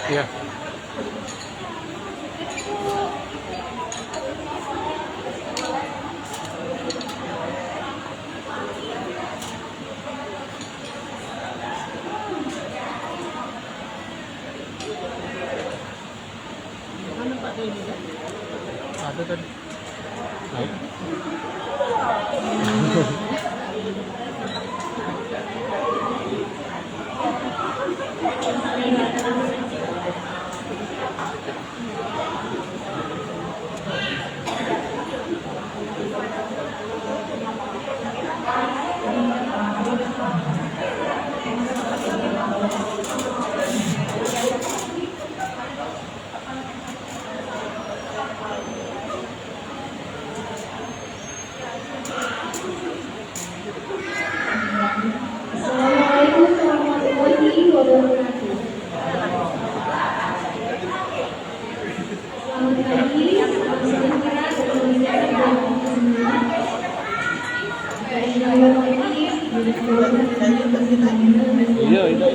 Iya. Mana Pak Denny? Ada tadi. Baik. Assalamualaikum warahmatullahi wabarakatuh. Selamat pagi, salam sejahtera dan kemuliaan buat semua. Iya, iya.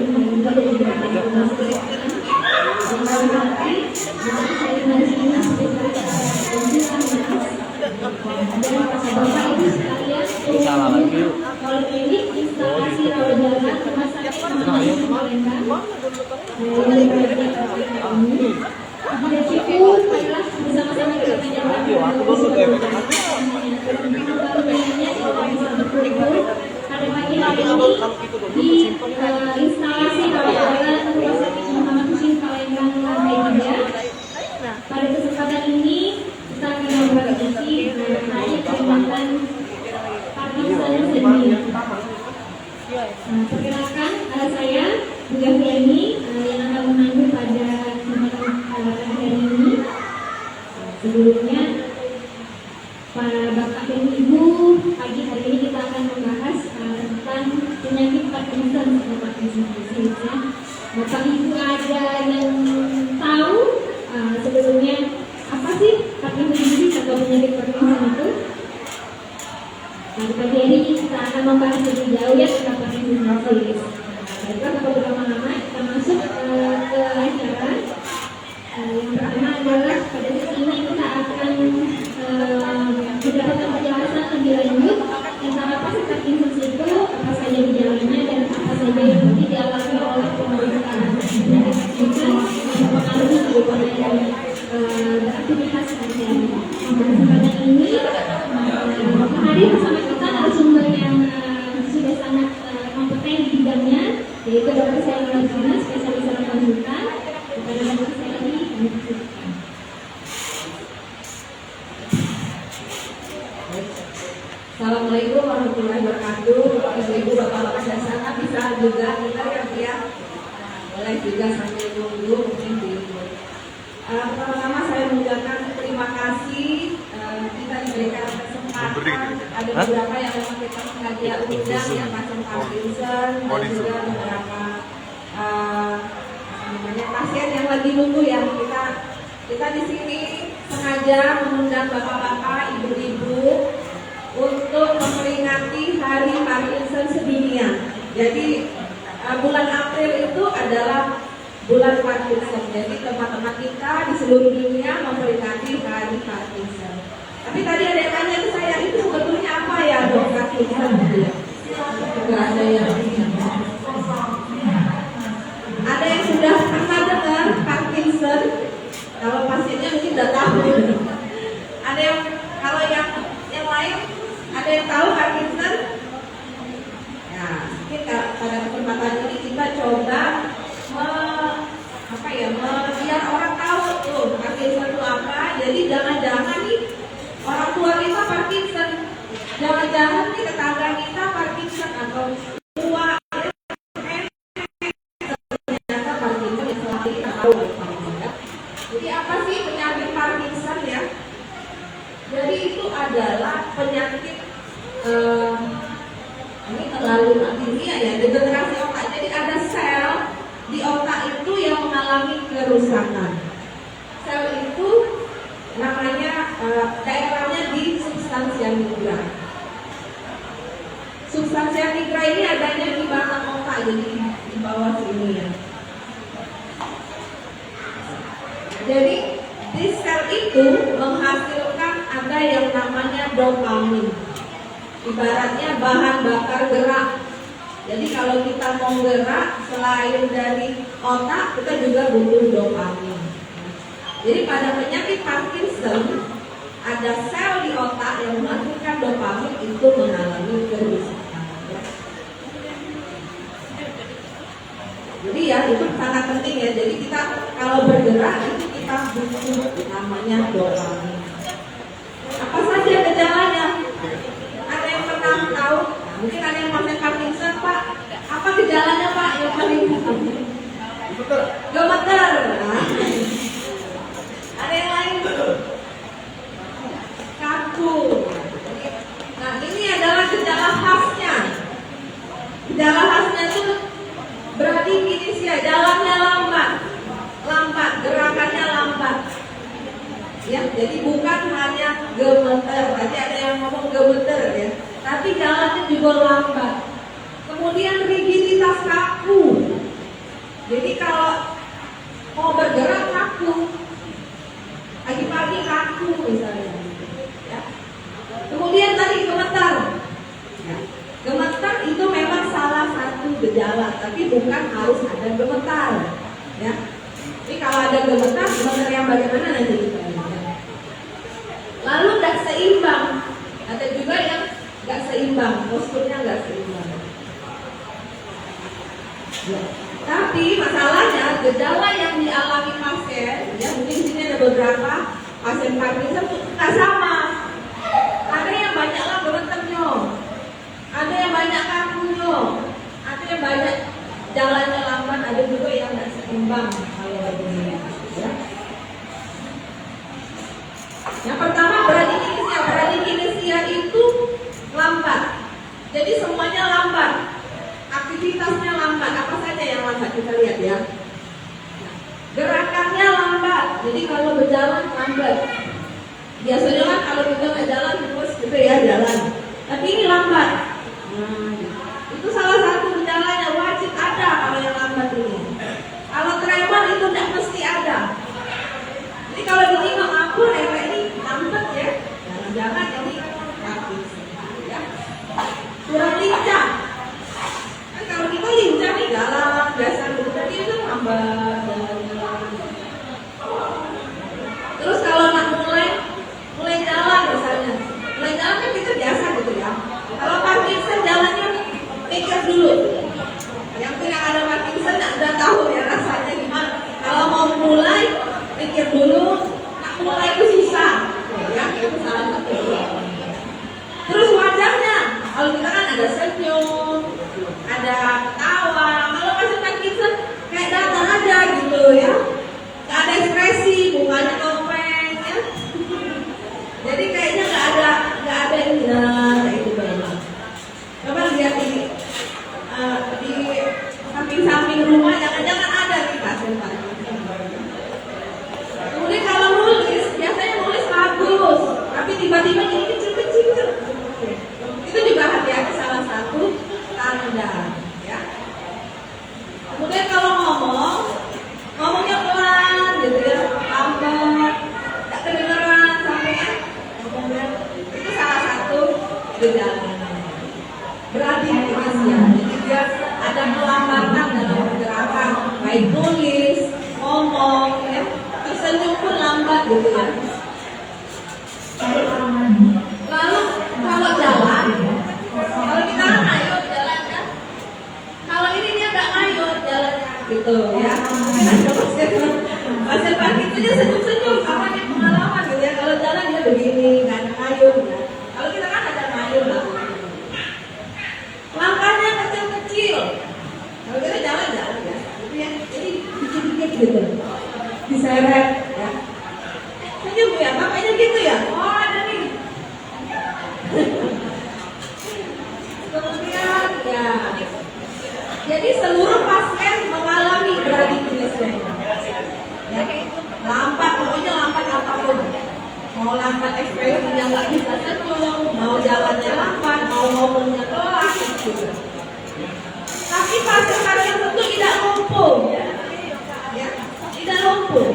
Salah lagi. Poliklinik instalasi rawat jalan rumah sakit Palembang. Resiko adalah bersama-sama kita menjalankan pada pagi hari ini di instalasi rawat jalan rumah sakit Muhammad Hashim Palembang lantai 3. Pada kesempatan ini kita akan memperingati hari peringatan Parkinson sedunia. Perkenalkan saya Bu Gaviani yang akan memandu pada kesempatan hari ini. Sebelumnya, para bapak dan ibu, pagi hari ini kita akan membahas tentang penyakit Parkinson atau Parkinson disease. Bapak ibu ada yang tahu sebelumnya apa sih Parkinson disease atau penyakit Parkinson itu? Nah, di pagi hari ini kita akan membahas lebih jauh ya tentang Parkinson disease. Baiklah, tanpa berlama-lama kita masuk ke acara. Yang pertama adalah pada sesi ini kita akan mendapatkan penjelasan lebih lanjut tentang apa sih Parkinson itu, apa saja gejalanya dan apa saja yang mesti dialami oleh pemerintah kita untuk mengalami kehidupan dan beraktivitas sehari-hari. Pada kesempatan ini hadir bersama kita narasumber yang sudah sangat kompeten di bidangnya, yaitu Dr. Sally Rosina, spesialis saraf konsultan. Kepada Dr. Sally, kami persilakan. Assalamualaikum warahmatullahi wabarakatuh. Ibu-ibu, bapak-bapak dan sahabat bisa juga kita ya. Boleh juga sambil nunggu mungkin di. Pertama-tama saya mengucapkan terima kasih kita diberikan kesempatan. Ada beberapa yang memang kita sengaja undang yang macam Parkinson dan juga beberapa pasien yang lagi nunggu yang kita di sini sengaja mengundang bapak-bapak, ibu-ibu untuk memperingati Hari Parkinson sedunia. Jadi bulan April itu adalah bulan Parkinson. Jadi teman-teman kita di seluruh dunia memperingati Hari Parkinson. Tapi tadi ada yang tanya ke saya, itu sebetulnya apa ya dok Parkinson? Tidak ada yang ada yang sudah pernah dengar Parkinson? Kalau pasiennya mungkin sudah tahu. Ada yang kalau yang lain ada yang tahu Parkinson? Ya, mungkin pada kesempatan ini kita coba biar orang tahu tuh Parkinson itu apa. Jadi jangan-jangan nih orang tua kita Parkinson, jangan-jangan nih tetangga kita Parkinson atau tua ternyata Parkinson yang selalu kita tahu. Jadi apa sih penyakit Parkinson ya? Jadi itu adalah penyakit ini terlalu kimia ya, degenerasi otak. Jadi ada sel di otak itu yang mengalami kerusakan. Sel itu namanya daerahnya di substansia nigra. Substansia nigra ini adanya di batang otak, jadi di bawah sini ya. Jadi di sel itu menghasilkan ada yang namanya dopamin. Ibaratnya bahan bakar gerak. Jadi kalau kita mau gerak selain dari otak, kita juga butuh dopamin. Jadi pada penyakit Parkinson ada sel di otak yang menghasilkan dopamin itu mengalami kerusakan. Jadi ya itu sangat penting ya. Jadi kita kalau bergerak itu kita butuh namanya dopamin. Apa saja gejalanya? Ada yang pernah tahu? Nah, mungkin ada yang pasien Parkinson, Pak. Apa gejalanya, Pak? Yang paling gemeter. Nah. Ada yang lain? Kaku. Nah, ini adalah gejala khasnya. Gejala khasnya itu berarti kinesia, jalannya lambat, gerakannya lambat. Ya, jadi bukan hanya gemeter. Tadi ada yang ngomong gemeter ya, tapi jalannya juga lambat. Kemudian rigiditas kaku. Jadi kalau mau bergerak kaku, pagi-pagi kaku misalnya. Ya. Kemudian tadi gemetar. Ya. Gemetar itu memang salah satu gejala, tapi bukan harus ada gemetar. Ya. Jadi kalau ada gemetar yang bagaimana nanti kita lihat. Lalu nggak seimbang. Ada juga yang nggak seimbang, posturnya nggak seimbang. Ya. Tapi masalahnya gejala yang dialami pasien, ya mungkin di sini ada beberapa pasien Parkinson nggak sama. Ada yang banyaklah gemeternya, ada yang banyak kakunya, ada yang banyak jalannya lambat, ada juga yang nggak seimbang kalau begini. Ya. Yang pertama bradikinesia itu lambat. Jadi semuanya lambat. Aktivitasnya lambat. Apa saja yang lambat kita lihat ya. Gerakannya lambat. Jadi kalau berjalan lambat. Biasanya kan kalau kita nggak jalan terus gitu ya jalan. Tapi ini lambat. Nah, itu salah satu gejalanya, wajib ada kalau yang lambat ini. Kalau tremor itu tidak mesti ada. Jadi kalau ditengok aku ini lambat ya. Jangan-jangan ini habis. Ya. Kurang lincah. Kan kalau kita lincah nih jalan biasa dulu tadi itu lambat jalan. Terus kalau nak mulai jalan misalnya, mulai jalan kan kita biasa gitu ya. Kalau Parkinson jalannya mikir dulu. Yang punya ada Parkinson udah tahu ya rasanya gimana. Kalau mau mulai mikir dulu, nak mulai itu susah. Ya, itu salah satu. Terus wajahnya, kalau kita kan ada senyum, ada ketawa. Kalau pasien Parkinson kayak datar aja gitu ya, nggak ada ekspresi, mukanya topeng ya. Jadi kayaknya nggak ada yang kayak gitu banget. Coba lihat ini di samping-samping rumah, jangan-jangan ada nih pasien Parkinson. Kemudian kalau nulis, biasanya nulis bagus, tapi tiba-tiba ini kecil-kecil. Itu juga hati-hati salah satu tanda, ya. Kemudian kalau ngomongnya pelan, gitu ya, lambat, tak kedengeran sampai ngomongnya. Itu salah satu gejala. Berarti ya, jadi dia ada kelambatan dalam pergerakan, baik nulis, ngomong, ya. Tersenyum pun lambat gitu ya. Lalu kalau jalan, kalau kita ngayut jalan kan, kalau ini dia nggak ngayut jalannya gitu ya. Pasien Parkinson dia senyum-senyum karena dia pengalaman gitu ya. Kalau jalan dia begini, nggak ada ngayut ya. Kalau kita kan ada ngayut lah. Langkahnya kecil-kecil. Kalau kita jalan ya, gitu ya. Jadi dikit-dikit gitu. Diseret ya. Senyum ya, makanya gitu ya. Oh ada nih. Kemudian ya. Jadi seluruh pasien mengalami bradikinesia. Ya, lambat, pokoknya lambat apapun. Mau lambat ekspresinya nggak bisa senyum, mau jalannya lambat, mau ngomongnya pelan gitu. Tapi pasien-pasien itu tidak lumpuh. Ya, tidak lumpuh.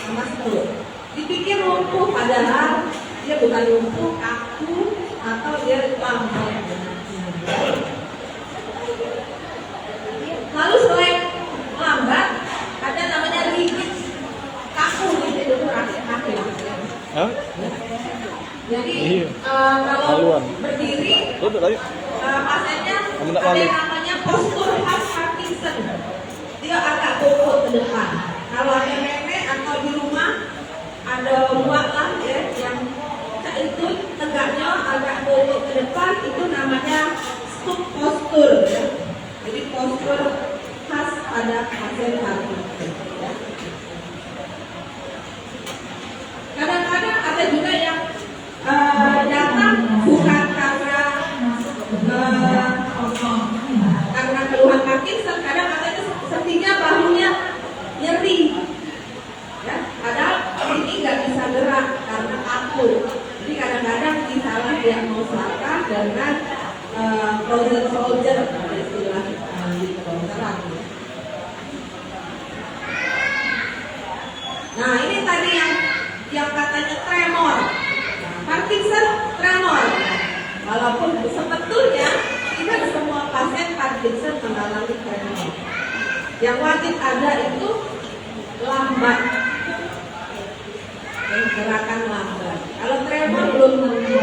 sama stroke. Dipikir lumpuh, padahal dia bukan lumpuh, kaku, atau dia lambat. Lalu selain lambat, ada namanya rigid, kaku gitu, itu kaki. Hah? Jadi Iya. kalau Haluan. berdiri, Tutup lagi. pasiennya Kamu tak ada balik. yang namanya postur khas Parkinson. Dia agak bongkok ke depan. Kalau ada nenek atau di rumah ada buat lah ya yang itu tegaknya agak bongkok ke depan, itu namanya stoop postur ya. Jadi postur khas pada pasien Parkinson. Ya. Kadang-kadang ada juga yang datang bukan karena keluhan Parkinson, kadang katanya sepertinya bahunya nyeri, ya, padahal ini nggak bisa gerak karena kaku. Jadi kadang-kadang disalah diagnosakan dengan frozen shoulder, istilah di kedokteran. Nah ini tadi yang katanya tremor. Parkinson tremor. Walaupun sebetulnya tidak semua pasien Parkinson mengalami tremor. Yang wajib ada itu lambat dan gerakan lambat. Kalau tremor belum tentu.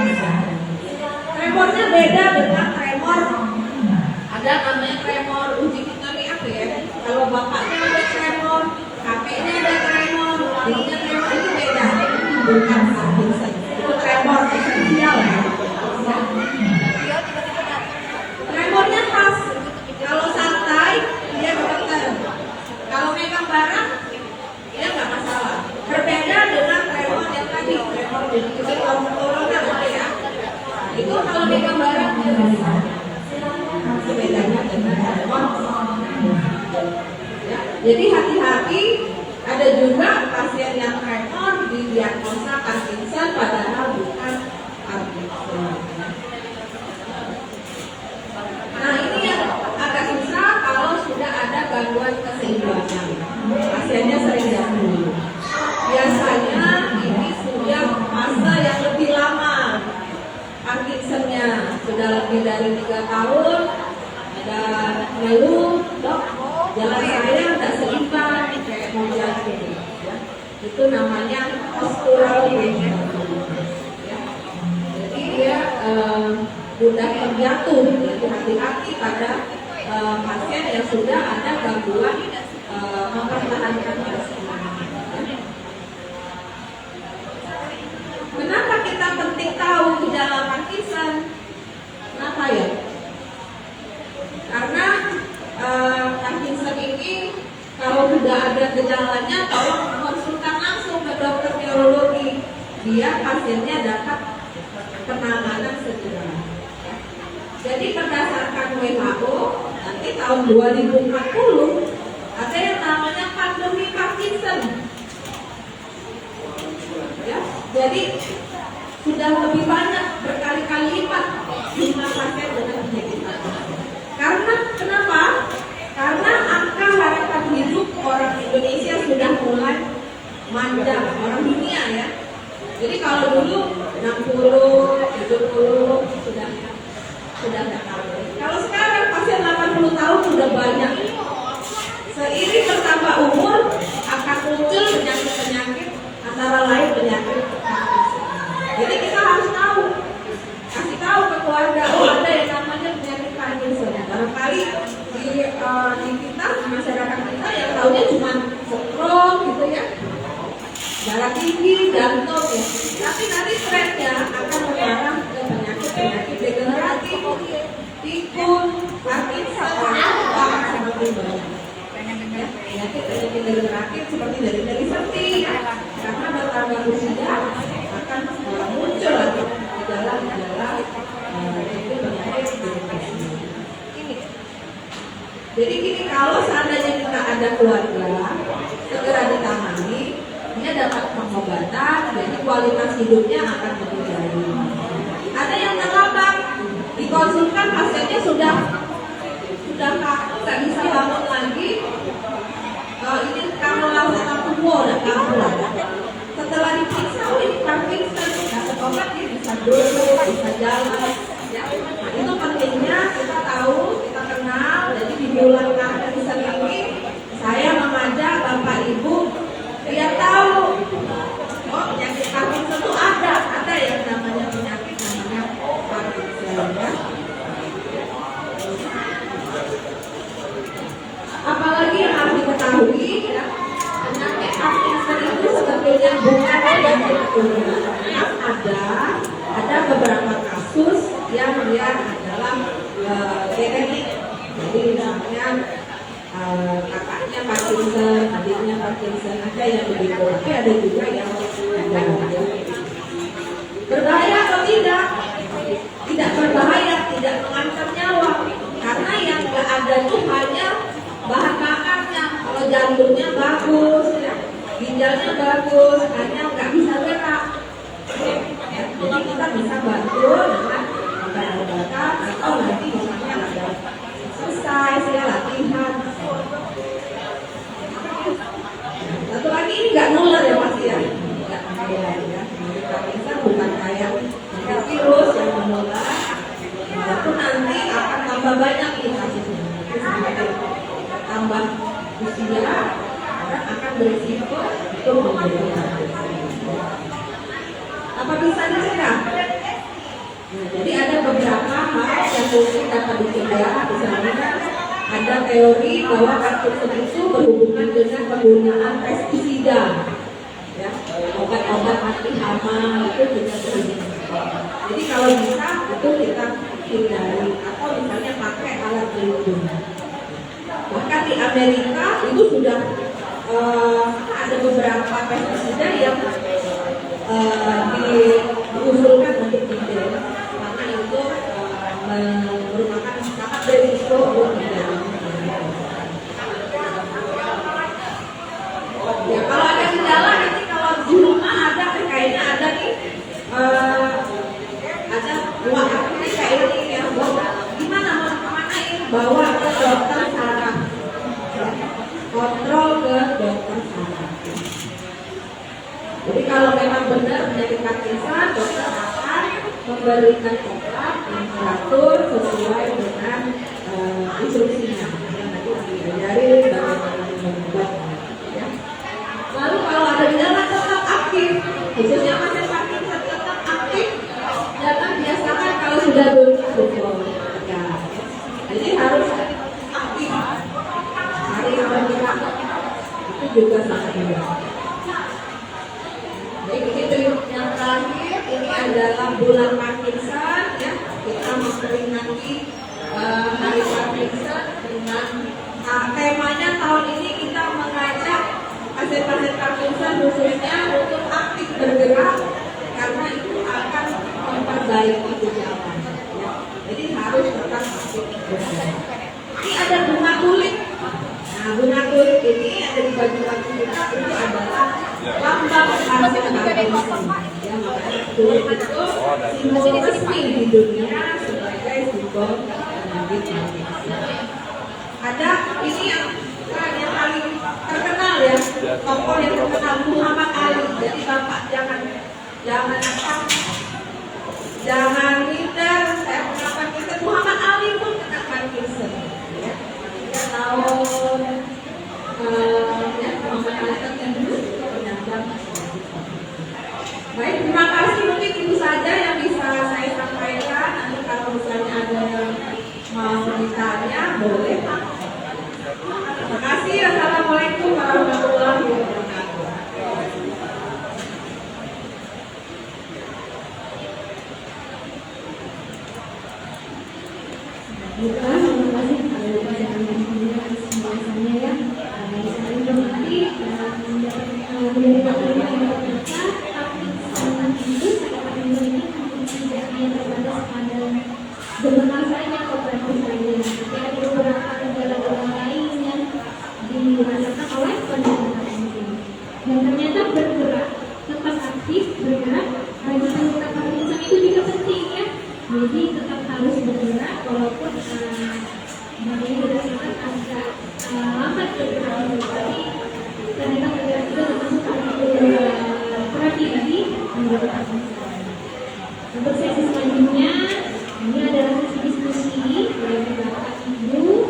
Tremornya beda dengan tremor. Ada namanya tremor uji dinamis apa ya? Kalau bapaknya ada tremor, kakeknya ada tremor, adiknya tremor, itu beda. Bukan Parkinson. Itu tremor esensial. Tremornya khas. Kalau santai dia gemeter. Kalau megang barang dia nggak masalah. Berbeda dengan tremor yang tadi, tremor itu tolong-tolongan apa ya? Itu kalau megang barang dia masalah. Itu bedanya dengan tremor. Ya, jadi hati-hati. Ada juga pasien yang tremor didiagnosa Parkinson padahal bukan Parkinson. Nah ini yang agak susah kalau sudah ada gangguan keseimbangan. Pasiennya sering jatuh. Biasanya ini sudah fase yang lebih lama. Parkinsonnya sudah lebih dari 3 tahun. Ada ngeluh, dok, jalan saya nggak seimbang kayak mau jatuh. Ya. Itu namanya postural ya. Jadi dia mudah terjatuh. Jadi hati-hati pada pasien yang sudah ada gangguan mempertahankan keseimbangan. Kenapa kita penting tahu gejala Parkinson? Kenapa ya? Karena Parkinson ini kalau sudah ada gejalanya, tolong konsultan langsung ke dokter neurologi. Dia pasiennya dapat penanganan segera. Jadi berdasarkan WHO, nanti tahun 2040 ada yang namanya pandemi Parkinson. Ya, jadi sudah lebih banyak berkali-kali lipat jumlah pasien dengan penyakit Parkinson. Karena kenapa? Karena angka harapan hidup orang Indonesia sudah mulai manjang, orang dunia ya. Jadi kalau dulu 60, 70 sudah nggak tahu. Kalau sekarang pasien 80 tahun sudah banyak. Seiring bertambah umur akan muncul penyakit-penyakit antara lain penyakit Parkinson. Jadi kita harus tahu, kasih tahu ke keluarga, ada yang namanya penyakit Parkinson. Barangkali di kita, di masyarakat kita yang tahunya cuma stroke gitu ya, darah tinggi, jantung ya. Tapi nanti trennya akan mengarah ke penyakit-penyakit degeneratif, pikun, Parkinson, akan semakin banyak. Penyakit-penyakit degeneratif seperti dari seperti karena bertambah usia akan muncul lagi gejala-gejala penyakit degeneratif. Jadi gini, kalau seandainya kita ada keluarga, segera ditangani, dia dapat pengobatan, jadi kualitas hidupnya akan lebih baik. Ada yang terlambat, dikonsultan pasiennya sudah kaku, nggak bisa bangun lagi. Ini kalau langsung tumbuh dan kaku. yang bukan ada beberapa kasus yang dia adalah genetik. Jadi misalnya kakaknya Parkinson, adiknya Parkinson, ada yang begitu, tapi ada juga yang berbahaya atau tidak? Tidak berbahaya, tidak mengancam nyawa, karena yang nggak ada itu hanya bahan bakarnya. Kalau jantungnya bagus, ginjalnya bagus, hanya nggak bisa gerak. Jadi kita bisa bantu dengan obat-obatan atau nanti misalnya ada exercise ya, latihan. Satu lagi ini nggak nular ya Mas ya, nggak nular ya. Kita bukan kayak virus yang menular, walaupun nanti akan tambah banyak nih kasusnya. Tambah usia, orang akan berisiko untuk menderita. Apa bisa dicegah? Nah, jadi ada beberapa hal yang mungkin dapat dicegah. Misalnya ada teori bahwa Parkinson itu berhubungan dengan penggunaan pestisida, ya, obat-obat anti hama itu juga berhubungan. Jadi kalau bisa itu kita hindari, atau misalnya pakai alat pelindung. Bahkan di Amerika itu sudah ada beberapa pestisida yang diusulkan untuk dijual, karena itu merupakan sangat berisiko untuk terjadi. Ya, kalau ada kendala nanti kalau di rumah ada kayaknya ada nih ada uang ini kayak ini ya, gimana mau kemanain, bawa ke dokter saraf, kontrol ke dokter saraf. Jadi kalau memang benar penyakit Parkinson, dokter akan memberikan obat yang teratur sesuai dengan instruksinya yang nanti diajari bagaimana membuatnya. Ya. Lalu kalau ada gejala tetap aktif, khususnya pasien Parkinson tetap aktif, jangan biasakan kalau sudah berkumpul. Ya. Jadi harus aktif. Hari kita itu juga sangat penting. Yang terakhir ini adalah bulan Parkinson ya, kita memperingati hari Parkinson dengan temanya tahun ini kita mengajak pasien-pasien Parkinson khususnya untuk aktif bergerak karena itu akan memperbaiki gejala ya. Jadi harus tetap aktif bergerak. Ini ada bunga tulip. Nah, bunga tulip ini ada di baju-baju kita, itu adalah lambang pasien Parkinson. Ya, makanya tulip itu simbol resmi di dunia sebagai simbol penyakit Parkinson. Ada ini yang paling terkenal ya, tokoh yang terkenal Muhammad Ali. Jadi Bapak jangan minder, saya mengatakan kita Muhammad Ali pun kena Parkinson. Ya, tahun ya Muhammad Ali kan dulu penyandang. Baik, terima kasih, mungkin itu saja yang bisa saya sampaikan. Nanti kalau misalnya ada yang mau ditanya boleh. Terima kasih. Assalamualaikum warahmatullahi wabarakatuh. Terima kasih pada pelajaran yang biasanya ya. Saya menghormati dan menjadi materi yang ternyata Parkinson itu sangat memiliki tidak hanya terbatas pada beberapa saja atau praktis saja, tapi ada beberapa gejala-gejala lain yang dirasakan oleh penderita Parkinson. Dan ternyata bergerak, tetap aktif bergerak bagi penderita Parkinson itu juga penting ya. Jadi tetap harus bergerak walaupun bagi berdasarkan agak lambat bergerak, tapi ternyata bergerak itu termasuk strategi menjadi Parkinson. Untuk sesi selanjutnya ini adalah sesi diskusi dari Bapak Ibu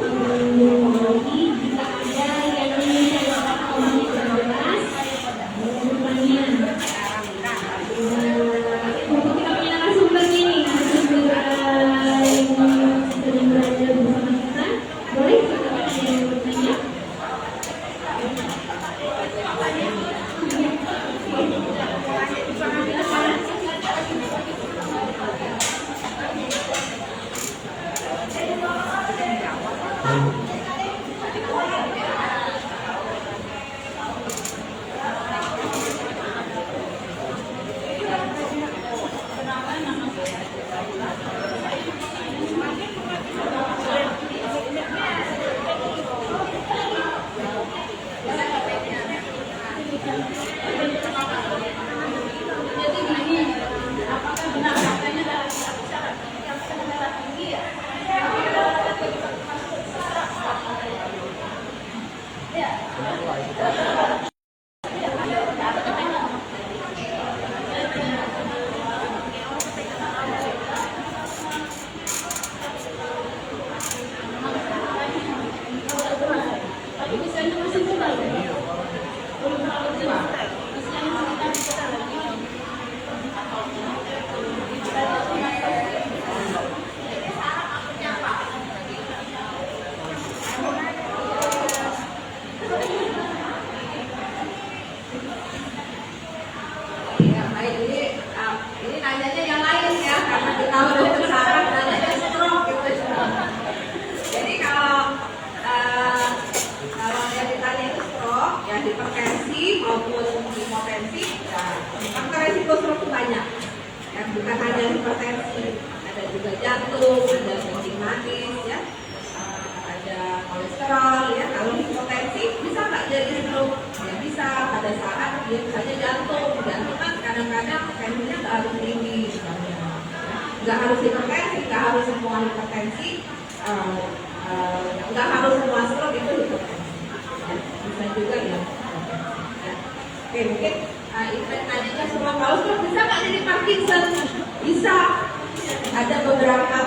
lagi jika ada yang ingin saya katakan 19 apa? Ya, baik, ini nanyanya yang lain ya, karena kita udah bersarang nanyanya stroke gitu. Jadi kalau yang ditanya itu stroke, ya hipertensi maupun hipotensi, ya, faktor resiko stroke itu banyak. Ya, bukan hanya hipertensi, ada juga jantung, ada kencing manis, ya, ada kolesterol, ya. Kalau hipotensi bisa nggak jadi stroke? Ya bisa, pada saat dia misalnya jantung kan kadang-kadang tensinya nggak harus tinggi, misalnya. Nggak harus hipertensi, nggak harus semua hipertensi, nggak harus semua stroke itu hipertensi. Ya, bisa juga ya. Oke, mungkin itu nanya semua kalau stroke bisa nggak jadi Parkinson? Bisa. Ada beberapa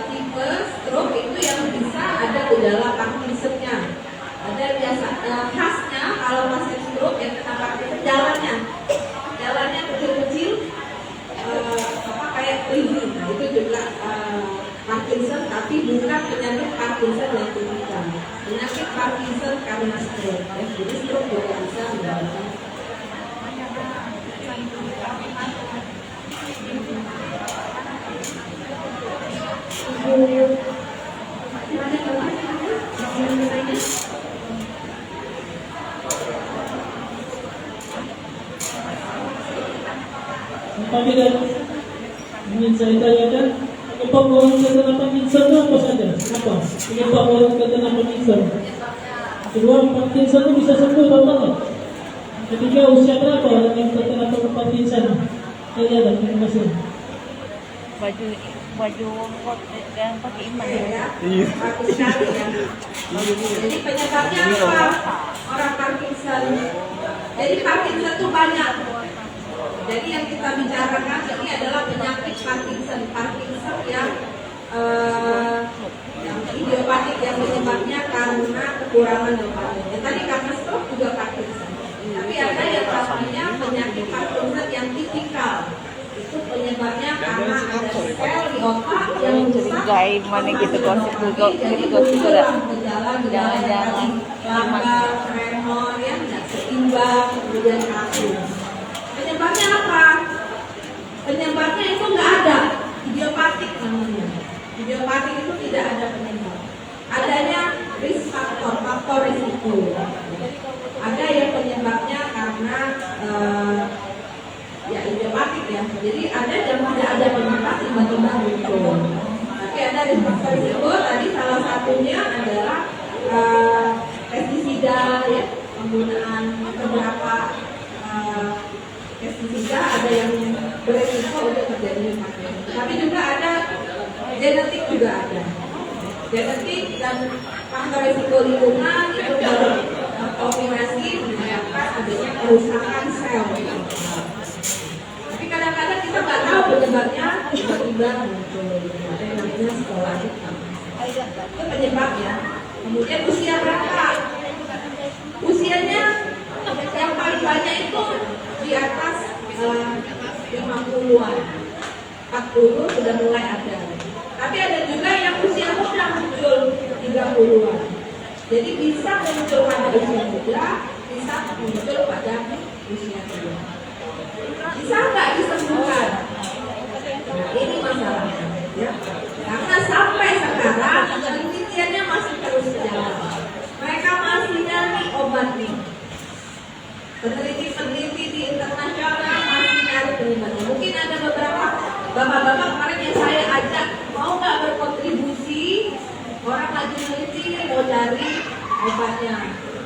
tipe stroke itu yang bisa ada gejala Parkinsonnya. Ada biasa khasnya kalau pasien stroke yang kena Parkinson jalannya kecil-kecil, kayak ini. Nah, itu juga Parkinson, tapi bukan penyakit Parkinson yang tipikal. Penyakit Parkinson karena stroke. Ya. Jadi stroke juga bisa menyebabkan Apabila ingin saya tanyakan, penyebab orang terkena Parkinson itu apa saja? Apa? Penyebab orang terkena Parkinson. Kedua, Parkinson itu bisa sembuh totalnya. Ketiga, usia berapa orang yang terkena Parkinson? Saya lihat, terima kasih. Baju yang pakai iman ya. Iya. bagus sekali ya. Jadi penyebabnya apa? Orang Parkinson. Jadi Parkinson itu banyak. Jadi yang kita bicarakan ini adalah penyakit Parkinson. Parkinson yang idiopatik, yang penyebabnya karena kekurangan dopamin. Ya, tadi karena stroke juga Parkinson. Tapi ada yang namanya penyakit Parkinson yang tipikal. Itu penyebabnya karena ada sel di otak yang rusak. Jadi mana gitu gosip juga, Jadi gosip juga. jangan lambat, tremor, ya, tidak seimbang, kemudian kaku. Penyebabnya apa? Penyebabnya itu nggak ada, idiopatik namanya. Idiopatik itu tidak ada penyebab. Adanya risk factor, faktor risiko. Ada yang penyebabnya karena ya idiopatik ya. Jadi ada yang tidak ada penyebab tiba-tiba muncul. Tapi ada risk factor risiko. Tadi salah satunya adalah pestisida, ya, penggunaan beberapa pestisida ada yang beresiko untuk terjadi Parkinson. Tapi juga ada genetik juga ada. Genetik dan faktor risiko lingkungan itu berkombinasi menyebabkan adanya kerusakan sel. Tapi kadang-kadang kita nggak tahu penyebabnya, tiba-tiba muncul. Ada yang namanya skolatik. Itu penyebabnya. Kemudian usia berapa? Usianya yang paling banyak itu di atas 50-an, 40 sudah mulai ada. Tapi ada juga yang usia muda muncul 30-an. Jadi bisa muncul pada usia muda, bisa muncul pada usia tua. Bisa nggak disembuhkan? Nah, ini masalahnya, ya. Karena sampai sekarang penelitiannya masih terus berjalan. Mereka masih nyari obat nih. Peneliti-peneliti di internasional masih nyari penyebabnya. Mungkin ada beberapa bapak-bapak kemarin yang saya ajak mau nggak berkontribusi, orang lagi meneliti mau cari obatnya,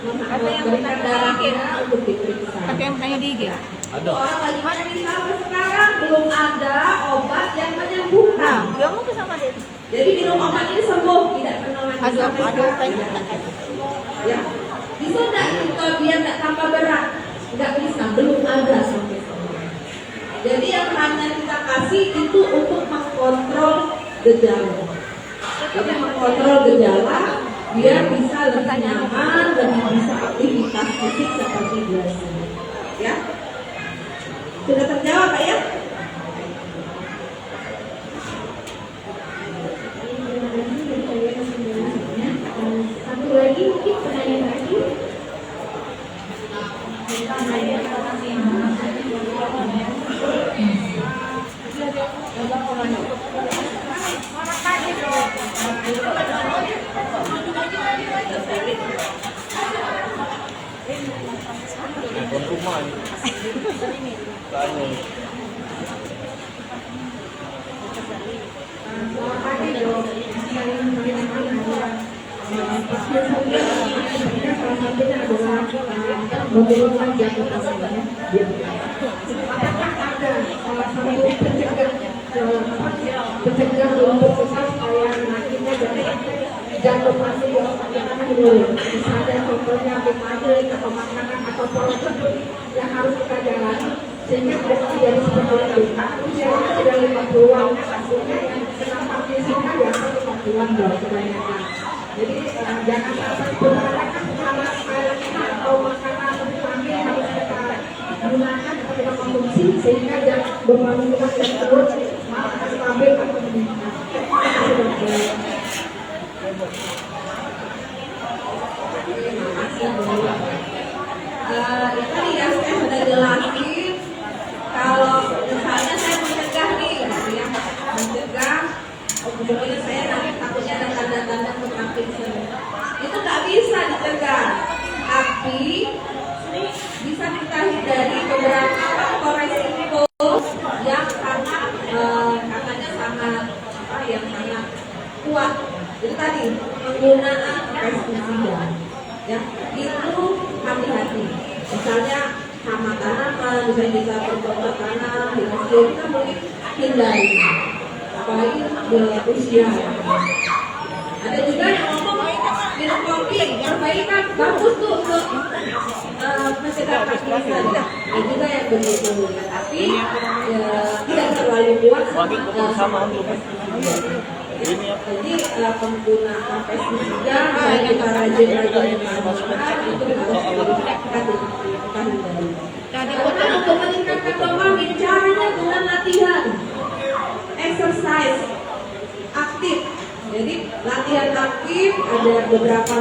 memberikan darahnya untuk diperiksa. Ada yang tanya di IG. Ada. Orang lagi meneliti sampai sekarang belum ada obat yang menyembuhkan. Dia mau ke sama dia. Jadi minum obat ini sembuh, tidak pernah lagi sampai sekarang. tanya. Ya, bisa nggak kita biar nggak tambah berat? Nggak bisa, belum ada sampai sekarang. Jadi yang hanya kita kasih itu untuk mengkontrol gejala. Jadi mengkontrol gejala biar bisa lebih nyaman, lebih bisa aktivitas fisik seperti biasa. Ya, sudah terjawab Pak ya? Terima kasih dari saya atas penjelasannya. Satu lagi mungkin pertanyaan terakhir. Telepon rumah ini. Tanya. Salah satunya adalah bagaimana jatuh pasangannya. Ada salah satu pencegah untuk supaya akhirnya jatuh pasti bagaimana dulu. Misalnya contohnya bagaimana atau makanan atau pola hidup yang harus kita jalani sehingga tidak terjadi seperti itu. Usianya sudah 50-an, maksudnya yang kenapa fisiknya di atas 50-an loh kebanyakan. Jadi jangan sampai menggunakan sama atau makanan atau vitamin harus kita gunakan atau kita konsumsi sehingga beban kita tidak terus malah stabil atau meningkat. Tadi ya saya sudah jelasin kalau misalnya saya mencegah nih, gitu ya, mencegah, kemudian saya nanti takutnya ada tanda-tanda untuk Parkinson. Itu nggak bisa dicegah, tapi bisa kita hindari beberapa faktor resiko yang sangat katanya sangat yang sangat kuat. Jadi tadi penggunaan pestisida, ya itu hati-hati. Misalnya hama tanaman, misalnya kita berbuat tanam di masjid, kita boleh hindari, apalagi di usia. Ada juga yang ngomong minum kopi perbaikan bagus tuh untuk mencegah Parkinson. Ada juga yang begitu, tapi tidak terlalu kuat. Jadi penggunaan pestisida kita rajin-rajin itu karena untuk meningkatkan dopamin caranya dengan latihan, exercise aktif. Jadi latihan aktif ada beberapa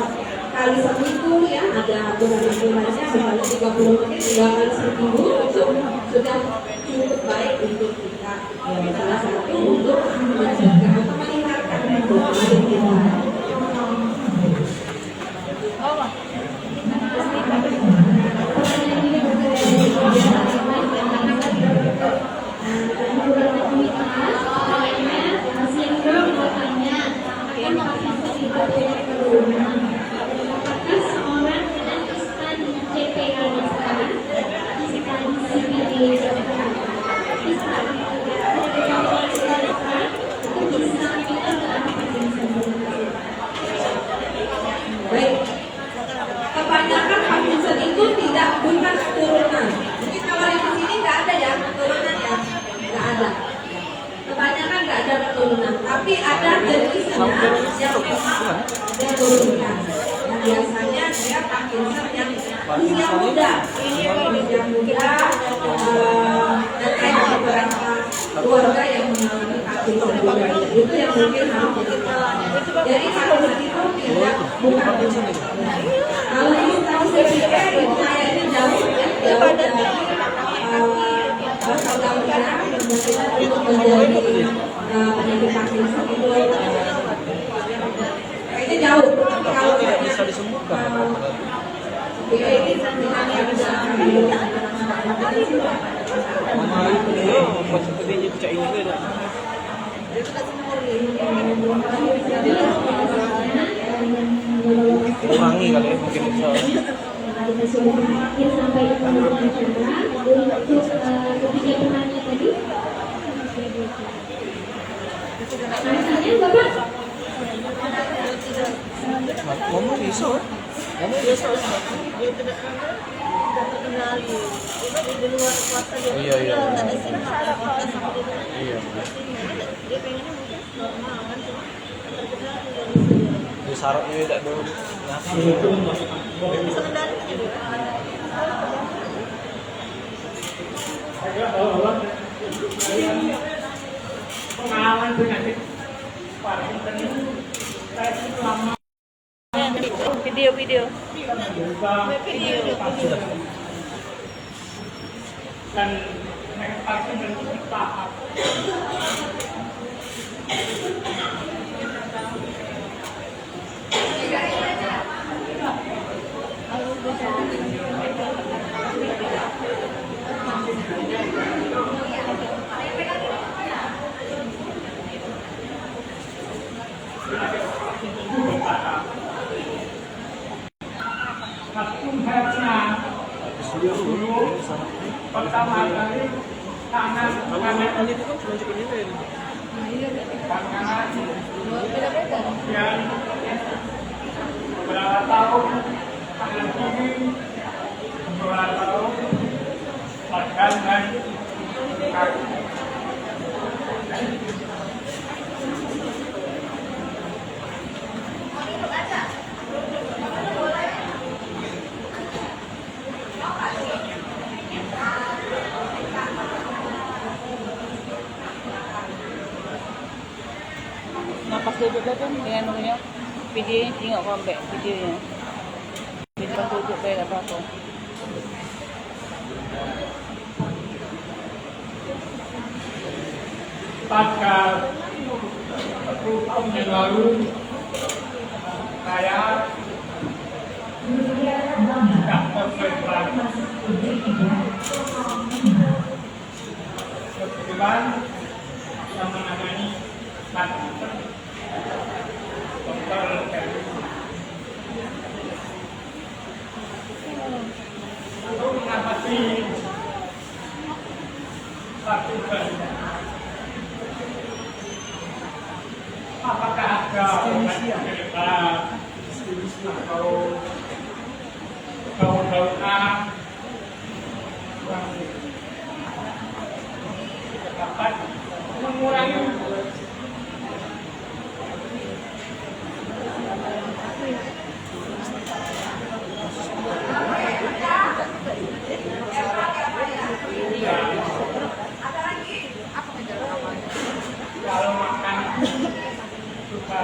kali seminggu ya, ada aturan-aturannya misalnya 30 menit 3 kali seminggu itu sudah cukup baik untuk kita salah satu untuk menjaga atau meningkatkan dopamin kita. Baik, kebanyakan Parkinson itu bukan keturunan. Jadi kalau yang di sini nggak ada ya keturunan ya, nggak ada. Kebanyakan nggak ada keturunan, tapi ada jenisnya yang memang diturunkan. Yang biasanya dia Parkinson yang usia muda, usia muda, dan ada beberapa keluarga yang mengalami Parkinson juga. Itu yang mungkin harus diketahui. Jadi Parkinson itu tidak bukan kalau ini tahu saya pikir itu kayaknya jauh ya, jauh dari program-program untuk menjadi penyakit Parkinson itu kayaknya jauh. Kalau tidak bisa disembuhkan. ini dengan yang bisa Mama itu pas seperti cak ini tu. Kurangi kali ya mungkin bisa. Kita sudah berakhir sampai di penghujung acara. Untuk ketiga penanya tadi, alasannya Bapak? Mama bisa. Mama bisa. Iya iya. Iya. Di sarapnya tidak dulu. Nah, Itu pengalaman penyakit Parkinson itu saya selama Video. dan penyakit Parkinson itu bertahap. Waktu saya pernah dulu pertama kali tangan kanan itu kan cuma segini aja. kanan kemudian beberapa tahun tangan kiri beberapa tahun badan dan kaki. Napas duduk lah kan dengan namanya video ni tengok comeback videonya. Video pas duduk baik apa-apa. Pada 10 tahun yang lalu saya tidak berprestasi. Kebetulan yang menangani Parkinson Dokter Heri. Lalu mengatasi Parkinson, apakah ada obat yang hebat atau daun-daunan yang dapat mengurangi kalau makan suka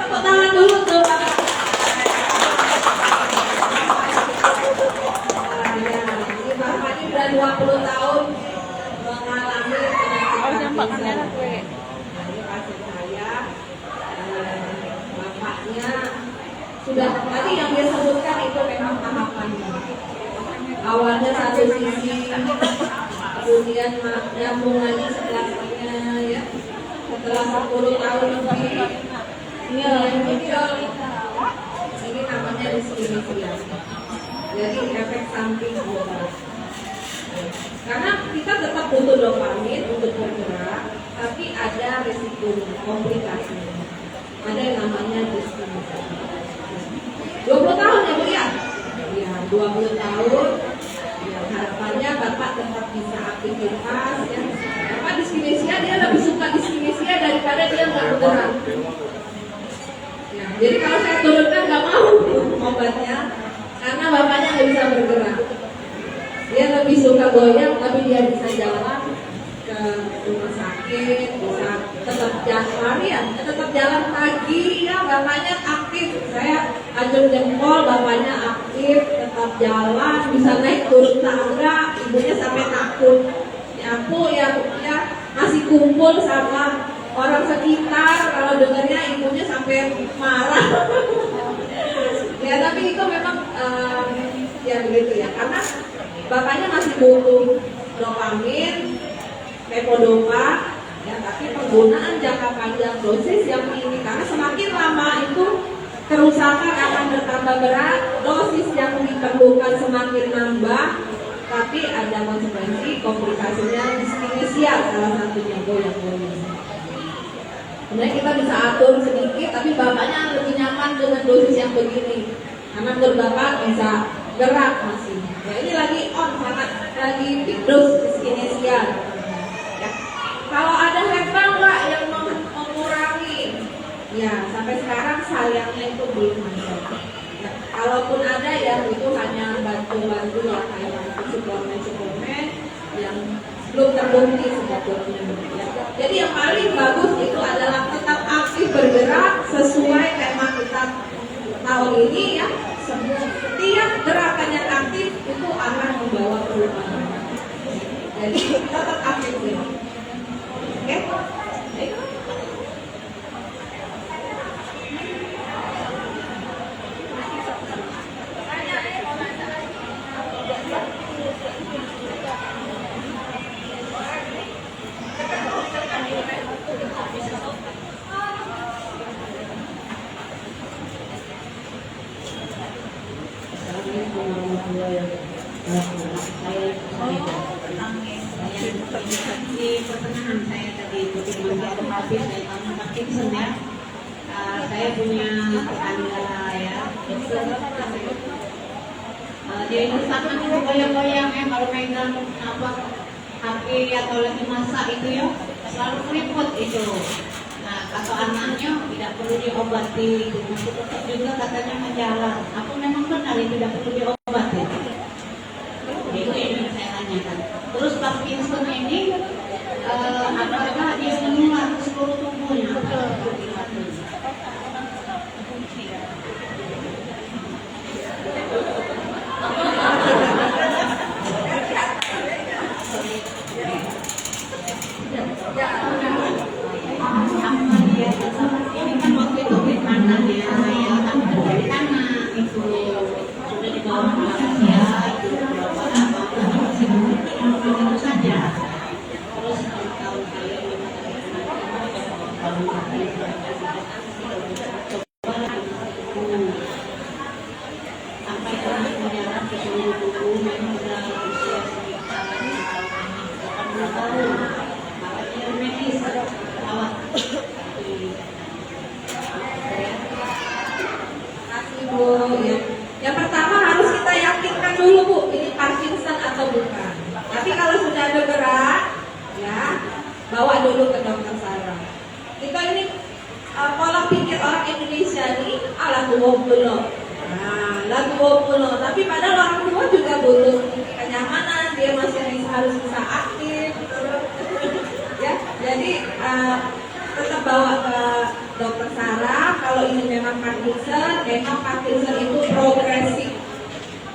Tepuk tangan dulu tuh. Ini Bapak ini udah 20 tahun mengalami Oh, nampak penyakit kamera Parkinson. gue. Ini kasih saya, bapaknya sudah tadi yang dia sebutkan itu memang tahapannya. Awalnya satu sisi, kemudian nyambung lagi sebelahnya ya. Setelah 10 tahun lebih, muncul. Ini namanya diskriminasi. Jadi efek samping obat. Karena kita tetap butuh dopamin untuk bergerak, tapi ada risiko komplikasinya. Ada yang namanya diskriminasi. 20 tahun ya Bu ya? Ya, 20 tahun. Ya, harapannya Bapak tetap bisa aktivitas ya. Bapak diskinesia, dia lebih suka diskinesia daripada dia nggak bergerak. Ya, jadi kalau saya turunkan nggak mau obatnya, karena bapaknya nggak bisa bergerak. Dia lebih suka goyang, tapi dia bisa jalan ke rumah sakit, bisa tetap jalan ya, tetap jalan pagi ya, bapaknya aktif. Saya ajeng jempol, bapaknya aktif, tetap jalan, bisa naik turun tangga, ibunya sampai takut. Aku ya masih kumpul sama orang sekitar, kalau dengarnya ibunya sampai marah. Ya tapi itu memang ya begitu ya, karena bapaknya masih butuh dopamin, levodopa, ya tapi penggunaan jangka panjang dosis yang ini, karena semakin lama itu kerusakan akan bertambah berat, dosis yang diperlukan semakin nambah, tapi ada konsekuensi komplikasinya diskinesia salah satunya goyang-goyang. Sebenarnya kita bisa atur sedikit, tapi bapaknya lebih nyaman dengan dosis yang begini. Karena menurut bapak bisa gerak masih. Ya, ini lagi on, sangat lagi fitness dyskinesia. Ya. Kalau ada herbal Mbak yang mengurangi, ya sampai sekarang sayangnya itu belum ada. Ya, kalaupun ada ya itu hanya bantu-bantu ya kayak suplemen yang belum terbukti sebetulnya. Ya. Jadi yang paling bagus itu adalah tetap aktif bergerak sesuai tema kita tahun ini ya. Setiap gerakan yang aktif itu akan membawa perubahan. Jadi tetap aktif ya. Oke? Baik. Di pertengahan saya tadi ikuti menjadi habis saya tahun Parkinson ya. Saya punya kendala ya. Dia itu tangan itu goyang-goyang kalau megang apa HP atau lagi masak itu ya selalu keriput itu. Nah, kata anaknya tidak perlu diobati, masih tetap juga katanya menjalan. Apa memang benar itu tidak perlu diobati? Itu yang saya tanyakan. Terus Parkinson ini apakah dia menular ke seluruh tubuhnya? Ini kan waktu itu di kanan ya, saya kan dari kanan itu sudah dibawa ke Malaysia itu berapa itu saja. Terus tahun saya sampai orang menjalan ke seluruh tubuh memang sudah usia sekitar 80 tahun. Makanya medis awal. Bu, ya. Yang pertama harus kita yakinkan dulu Bu, ini Parkinson atau bukan. Tapi kalau sudah ada gerak, ya bawa dulu ke dokter saraf. Kita ini pola pikir orang Indonesia ini ala tua pulau. Nah, lagu pulau. Tapi padahal orang tua juga butuh kenyamanan, dia masih harus bisa aktif. Ya, jadi tetap bawa ke dokter saraf. Kalau ini memang Parkinson itu progresif.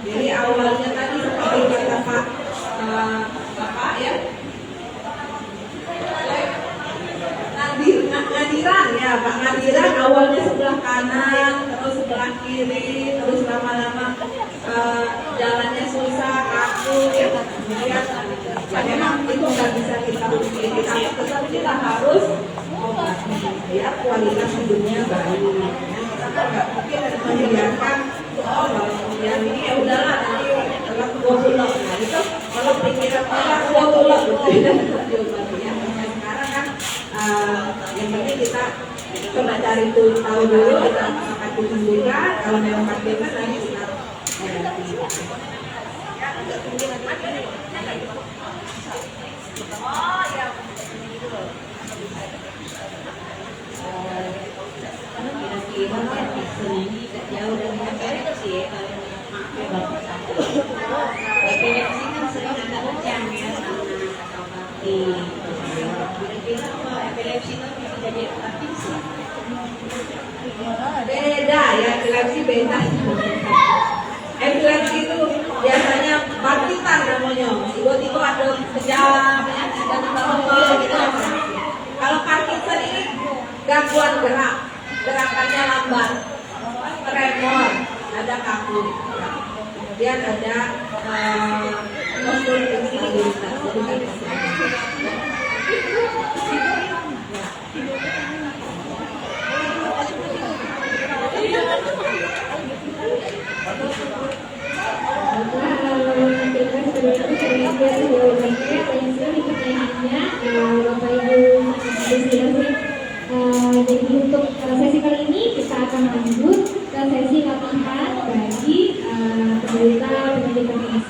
Jadi awalnya tadi seperti kata Bapak ya, Ngadiran ya Pak Ngadiran awalnya sebelah kanan, terus sebelah kiri, terus lama-lama jalannya susah, kaku ya. Memang itu nggak bisa kita pilih, tapi tetap kita harus ya kualitas hidupnya baik. Kita nggak mungkin membiarkan kemudian ini ya udahlah nanti adalah pulau. Nah itu kalau pikiran orang pulau gitu ya. Sekarang kan yang penting kita coba cari tahu dulu, kita akan tunjukkan kalau memang Parkinson nanti kita kira-kira Parkinson ini tidak jauh dari epilepsi ya kalau pakai bapak saya. Epilepsi kan sering agak kejang ya sama atau kaki. Kira-kira apa epilepsi itu bisa jadi Parkinson? beda ya, epilepsi beda. Epilepsi itu biasanya bangkitan namanya, tiba-tiba ada kejang dan kalau gitu. Kalau Parkinson ini gangguan gerak, gerakannya lambat, tremor, ada kaku, kemudian ada postur instabilitas. Jadi untuk sesi kali ini kita akan lanjut ke sesi latihan bagi penderita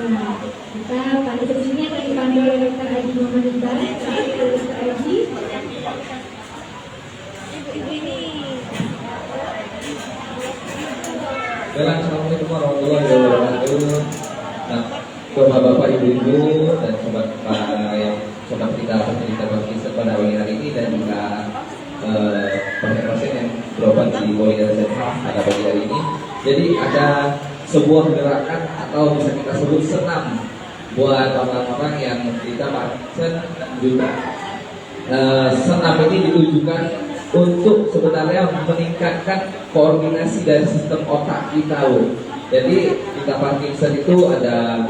Kita pada sesinya akan dipandu oleh Dr. Haji Muhammad Iqbal. Dr. Haji. Assalamualaikum warahmatullahi wabarakatuh. Nah, bapak-bapak, ibu-ibu, dan sobat kita berkisah pada pagi hari ini, dan juga pasien-pasien yang berobat di Polri pada pagi hari ini. Jadi ada sebuah gerakan atau bisa kita sebut senam buat orang-orang yang kita Parkinson juga. Senam ini ditujukan untuk sebenarnya meningkatkan koordinasi dari sistem otak kita, Bu. Jadi kita Parkinson itu ada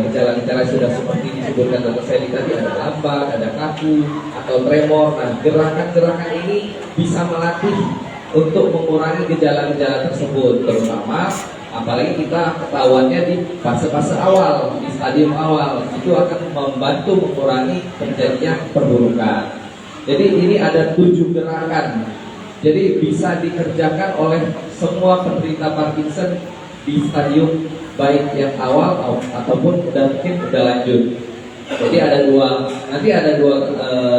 gejala-gejala sudah seperti disebutkan Dr. Sally tadi, ada lambat, ada kaku atau tremor. Nah, gerakan-gerakan ini bisa melatih untuk mengurangi gejala-gejala tersebut, terutama apalagi kita ketahuannya di fase-fase awal, di stadium awal, itu akan membantu mengurangi terjadinya perburukan. Jadi ini ada 7 gerakan. Jadi bisa dikerjakan oleh semua penderita Parkinson di stadium baik yang awal ataupun mungkin udah lanjut. Jadi ada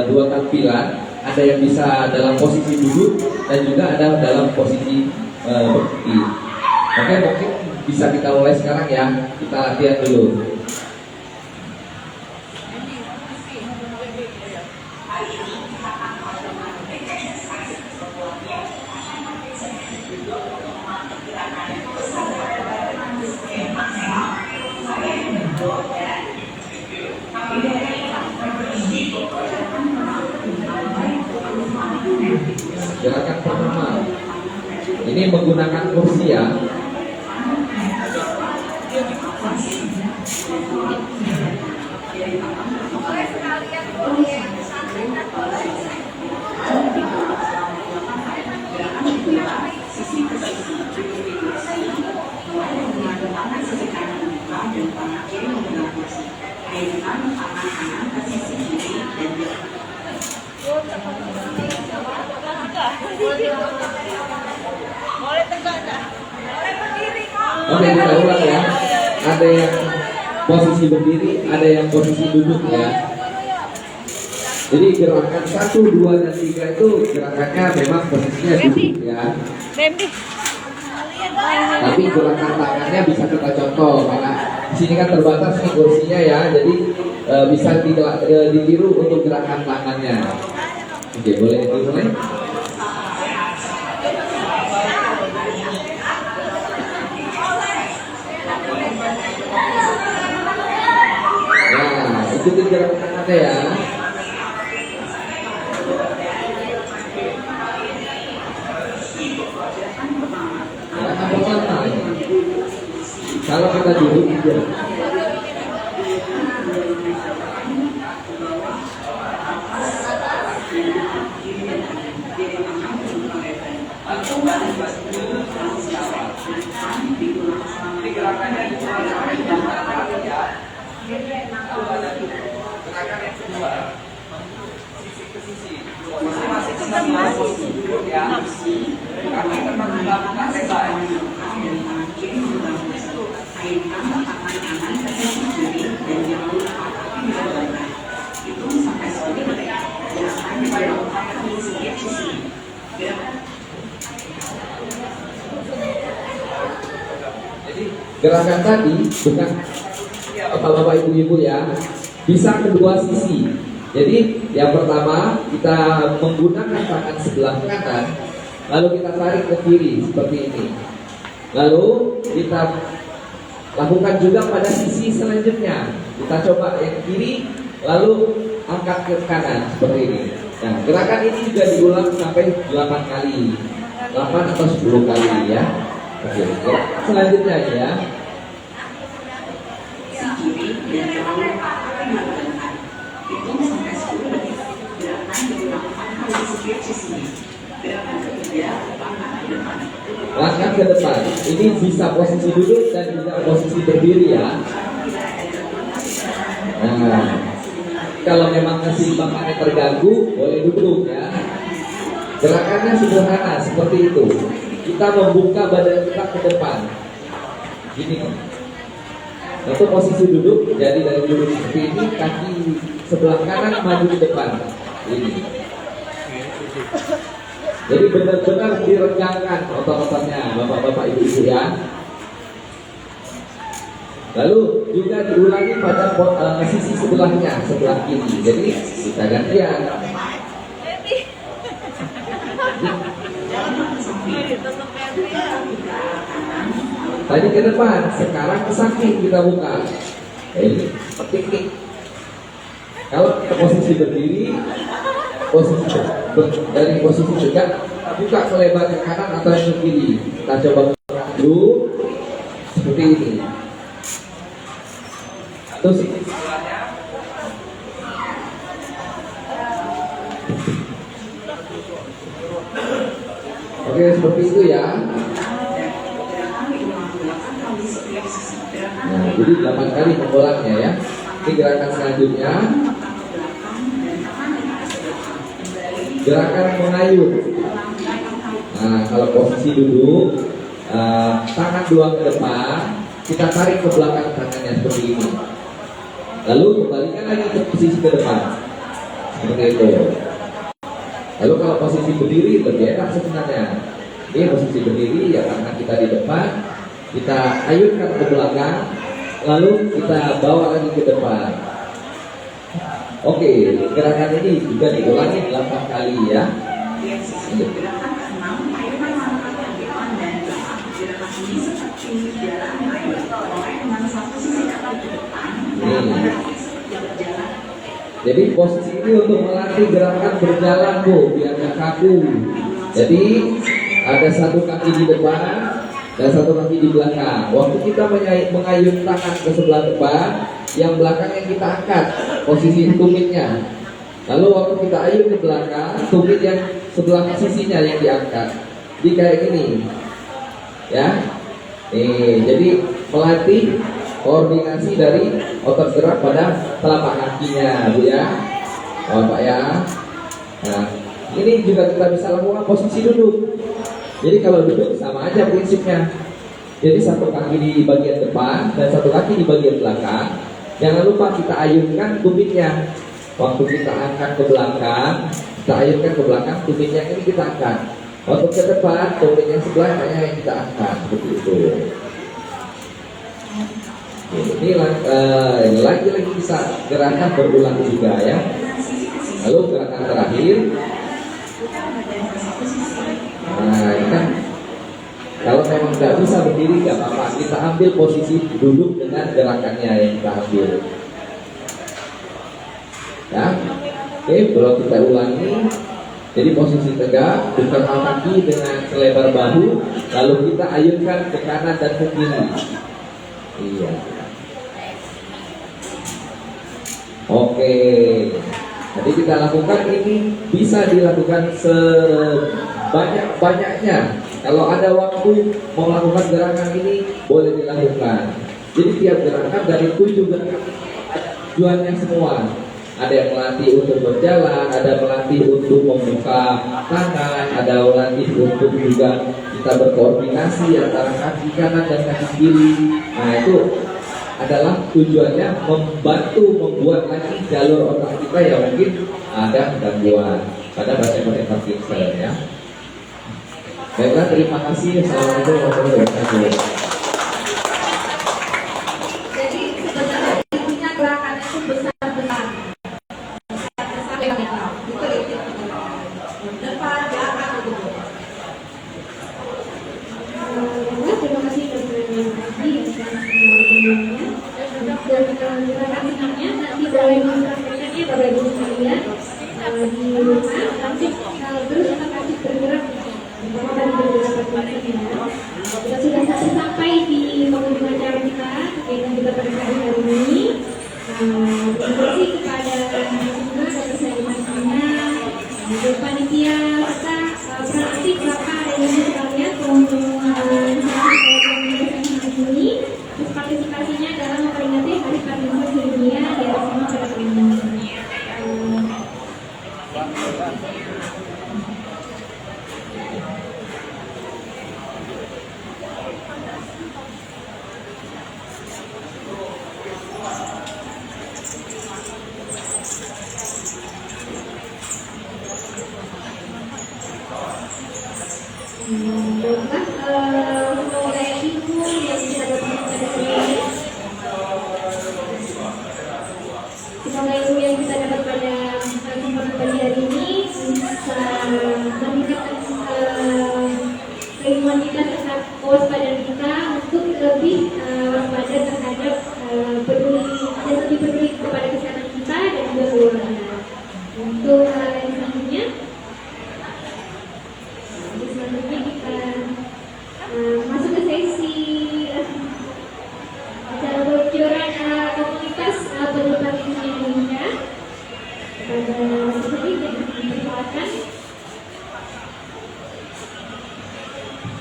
dua tampilan, ada yang bisa dalam posisi duduk dan juga ada dalam posisi berdiri. Oke, mungkin bisa kita mulai sekarang ya. Kita latihan dulu. Gerakan pertama ini menggunakan kursi ya. Oke, kita ulang ya. Ada yang posisi berdiri, ada yang posisi duduk ya. Jadi gerakan 1, 2, dan 3 itu gerakannya memang posisinya duduk ya. Tapi gerakan tangannya bisa kita contoh karena di sini kan terbatas nih kursinya ya. Jadi bisa ditiru untuk gerakan tangannya. Oke, boleh dimulai. Ikutin gerakan tangannya ya. Gerakan pertama. Kalau kita duduk aja. Jadi gerakan tadi bukan bapak ibu-ibu ya, bisa kedua sisi. Jadi yang pertama kita menggunakan tangan sebelah kanan, lalu kita tarik ke kiri seperti ini. Lalu kita lakukan juga pada sisi selanjutnya. Kita coba yang kiri, lalu angkat ke kanan seperti ini. Nah, gerakan ini juga diulang sampai 8 kali, 8 atau 10 kali ya. Oke, selanjutnya ya. Langkah ke depan. Ini bisa posisi duduk dan juga posisi berdiri ya. Nah, kalau memang keseimbangannya terganggu, boleh duduk ya. Gerakannya sederhana seperti itu. Kita membuka badan kita ke depan. Gini. Untuk posisi duduk, jadi dari duduk seperti ini, kaki sebelah kanan maju ke depan. Ini. Jadi benar-benar diregangkan otot-ototnya, bapak-bapak, ibu-ibu ya. Lalu juga diulangi pada sisi sebelahnya, sebelah kiri. Jadi kita gantian. Tadi ke depan, sekarang ke samping kita buka. Ini seperti ini. Kalau kita posisi berdiri, dari posisi tegak, kita buka ke lebar ke kanan atau ke kiri. Kita coba buka dulu seperti ini. Atau sisi sebelahnya. Oke, seperti itu ya. Nah, jadi 8 kali pengulangnya ya. Ini gerakan selanjutnya. Gerakan mengayun. Nah, kalau posisi duduk, tangan dua ke depan, kita tarik ke belakang tangannya seperti ini. Lalu kembalikan lagi ke posisi ke depan, seperti itu. Lalu kalau posisi berdiri lebih enak sebenarnya. Ini posisi berdiri ya, tangan kita di depan, kita ayunkan ke belakang, lalu kita bawa lagi ke depan. Oke, gerakan ini juga diulangi 8 kali ya. Jadi posisi ini untuk melatih gerakan berjalan Bu, biar nggak kaku. Jadi ada satu kaki di depan dan satu kaki di belakang. Waktu kita mengayun tangan ke sebelah depan, yang belakang yang kita angkat posisi tumitnya. Lalu waktu kita ayun ke belakang, tumit yang sebelah sisinya yang diangkat. Jadi kayak gini, ya. Jadi melatih koordinasi dari otot gerak pada telapak kakinya, Bu ya, Bapak ya. Nah, ini juga kita bisa lakukan posisi duduk. Jadi kalau duduk sama aja prinsipnya. Jadi satu kaki di bagian depan dan satu kaki di bagian belakang. Jangan lupa kita ayunkan tumitnya. Waktu kita angkat ke belakang, kita ayunkan ke belakang, tumitnya ini kita angkat. Waktu ke depan, tumit yang sebelahnya yang kita angkat, seperti itu. Ini lagi-lagi bisa gerakan berulang juga ya. Lalu gerakan terakhir. Nah, ini kan kalau memang nggak bisa berdiri nggak apa-apa, kita ambil posisi duduk dengan gerakannya yang kita ambil. Ya, oke, kalau kita ulangi. Jadi posisi tegak, buka kaki dengan selebar bahu, lalu kita ayunkan ke kanan dan ke kiri. Iya. Oke. Jadi kita lakukan ini bisa dilakukan sebanyak-banyaknya. Kalau ada waktu mau melakukan gerakan ini boleh dilakukan. Jadi tiap gerakan dari 7 gerakan tujuannya semua. Ada yang melatih untuk berjalan, ada melatih untuk membuka tangan, ada melatih untuk juga kita berkoordinasi antara kaki kanan dan kaki kiri. Nah itu adalah tujuannya membantu membuat lagi jalur otak kita yang mungkin ada gangguan pada bahasa Parkinson ya. Baiklah, terima kasih. Assalamualaikum warahmatullahi wabarakatuh. Jadi sebenarnya intinya gerakannya itu besar-besar. Depan, belakang gitu. Terima kasih Dr. Naji atas pengalamannya. Dan gerakan senamnya nanti boleh mempraktekkannya Bapak Ibu sekalian di rumah. Nanti terus akan kasih bergerak. Kita sudah sampai di penghujung acara kita, kegiatan kita pada hari ini. Terima kasih kepada semua dan saya panitia serta praktik Bapak dan Ibu sekalian untuk ini partisipasinya dalam memperingati Hari Parkinson Sedunia di SMA pada tahun ini. Baiklah, semoga ilmu yang kita dapatkan pada hari ini, semoga ilmu yang kita dapat pada kesempatan pagi hari ini bisa meningkatkan keilmuan kita terhadap kewaspadaan kita untuk lebih waspada terhadap peduli dan lebih peduli kepada kesehatan kita dan juga keluarga. Untuk hal yang selanjutnya kita masuk ke sesi acara bocoran komunitas peduli Parkinson Indonesia. Pada sesi ini dipersilakan.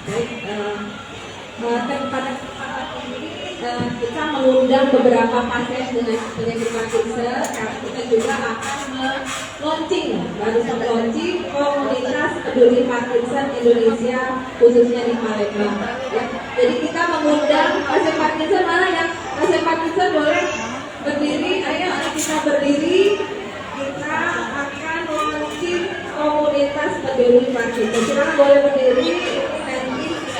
Baik, pada kesempatan ini kita mengundang beberapa pasien dengan penyakit Parkinson. Kita juga akan launching komunitas peduli Parkinson Indonesia, khususnya di Palembang. Ya. Jadi kita mengundang pasien Parkinson, mana yang pasien Parkinson boleh berdiri. Ayo kita berdiri. Kita akan launching komunitas peduli Parkinson. Silakan boleh berdiri.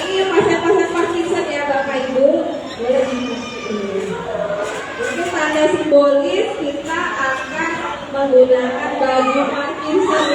Ini pasien-pasien Parkinson ya Bapak Ibu. Boleh mungkin tanda simbolis kita akan menggunakan baju Parkinson.